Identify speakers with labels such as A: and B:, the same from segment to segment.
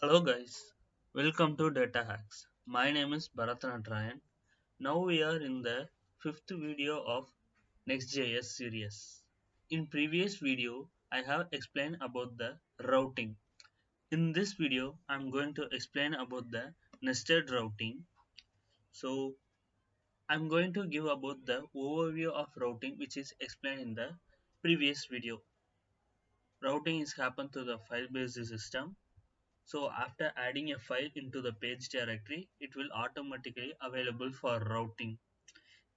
A: Hello guys, welcome to Data Hacks. My name is Bharatanatrayan. Now we are in the fifth video of Next.js series. In previous video, I have explained about the routing. In this video, I am going to explain about the nested routing. So I am going to give about the overview of routing which is explained in the previous video. Routing is happen to the file-based system. So after adding a file into the page directory, it will automatically available for routing.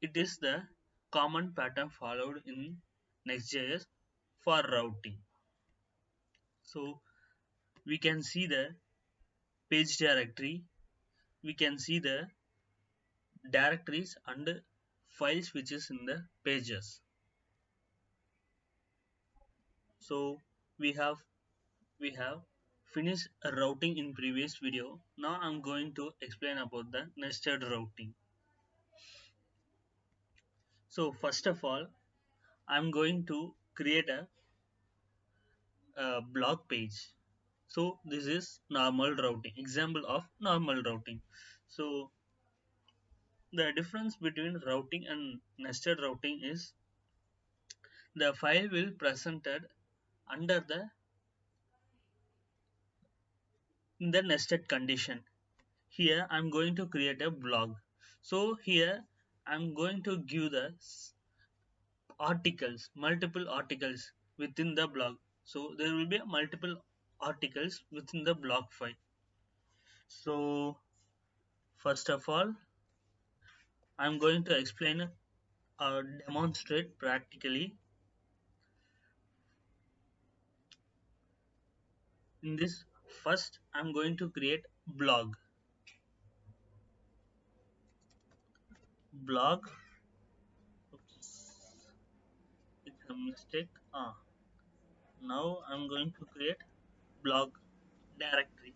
A: It is the common pattern followed in Next.js for routing. So we can see the page directory, we can see the directories and files which is in the pages. So we have we have finished routing in previous video. Now I'm going to explain about the nested routing. So first of all, I'm going to create a blog page. So this is normal routing, example of normal routing. So the difference between routing and nested routing is the file will presented under the in the nested condition. Here I'm going to create a blog. So here I'm going to give the articles, multiple articles within the blog. So there will be multiple articles within the blog file. So first of all, I'm going to explain or demonstrate practically. In this, first I'm going to create blog. Blog. Oops, it's a mistake. Now I'm going to create blog directory.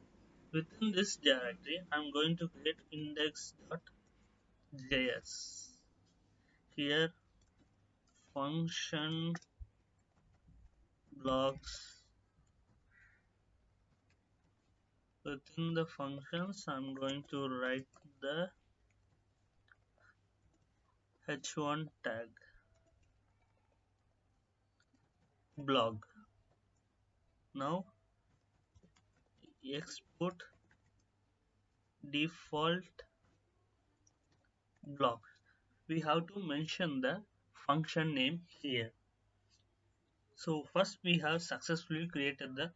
A: Within this directory, I'm going to create index.js. Here, function blocks. Within the functions, I'm going to write the h1 tag blog. Now export default blocks. We have to mention the function name here. So first we have successfully created the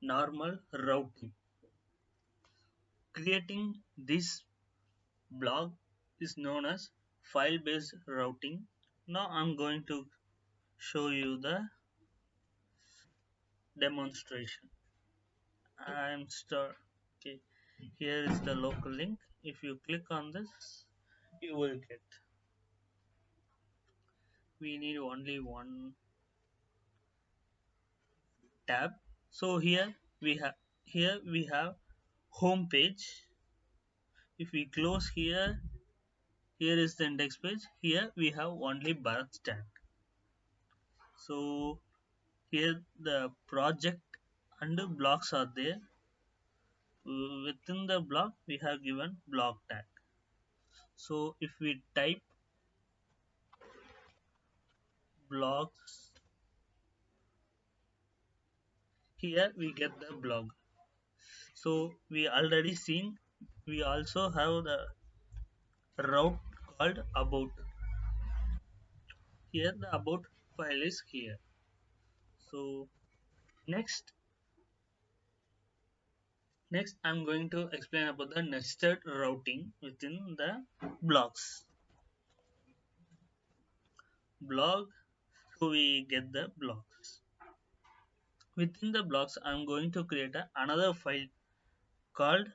A: normal routing. Creating this block is known as file based routing. Now I'm going to show you the demonstration. I'm start. Okay, here is the local link. If you click on this, you will get. We need only one tab. So here we have home page. If we close here, here is the index page. Here we have only Bharat tag. So here the project and the blocks are there. Within the block we have given block tag. So if we type blocks, here we get the blog. So we already seen, we also have the route called about. Here the about file is here. So next next I'm going to explain about the nested routing within the blocks. Blog, so we get the blocks. Within the blocks I'm going to create another file called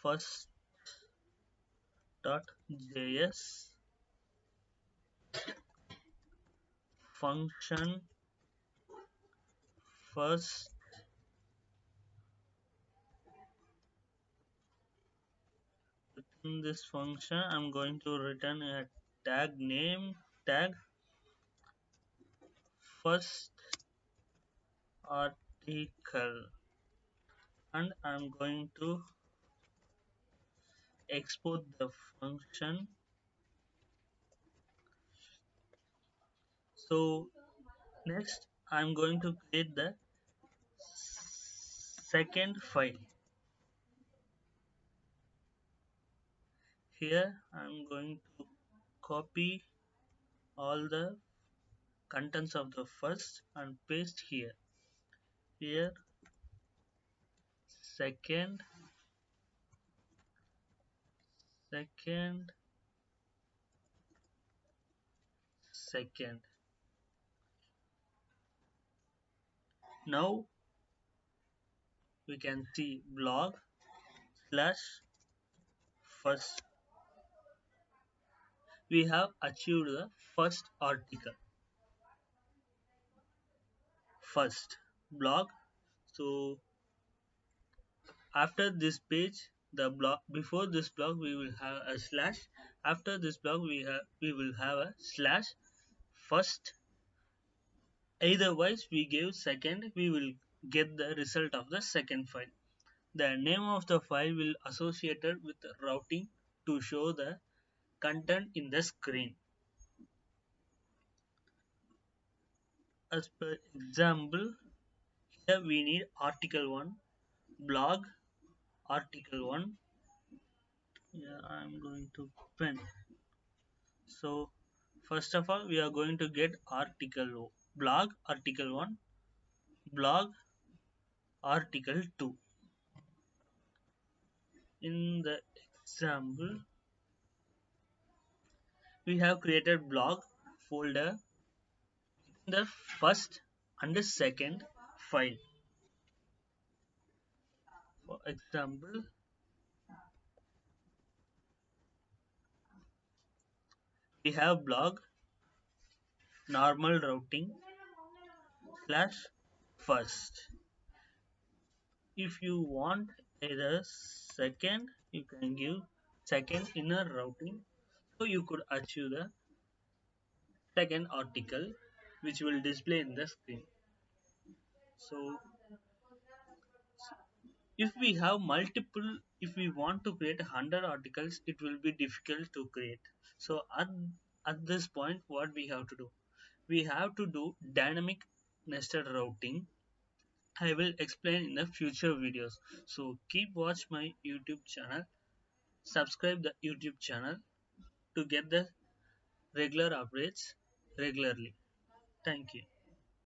A: first.js function first. Within this function I'm going to return a tag name tag first article. and I'm going to export the function. So next I'm going to create the second file. Here I'm going to copy all the contents of the first and paste here. Here second, second, second. Now we can see blog slash first. We have achieved the first article, first blog. So after this page, the blog, before this blog we will have a slash. After this blog we will have a slash first. Otherwise we give second, we will get the result of the second file. The name of the file will associated with the routing to show the content in the screen. As per example, here we need article 1, blog, article 1. Yeah, I'm going to pen. So first of all we are going to get article blog article 1, blog article 2. In the example we have created blog folder in the first and the second file. For example, we have blog normal routing slash first. If you want either second, you can give second inner routing, so you could achieve the second article which will display in the screen. So if we have multiple, if we want to create 100 articles, it will be difficult to create. So at this point what we have to do, we have to do dynamic nested routing. I will explain in the future videos. So keep watch my YouTube channel, subscribe the YouTube channel to get the regular updates regularly. Thank you.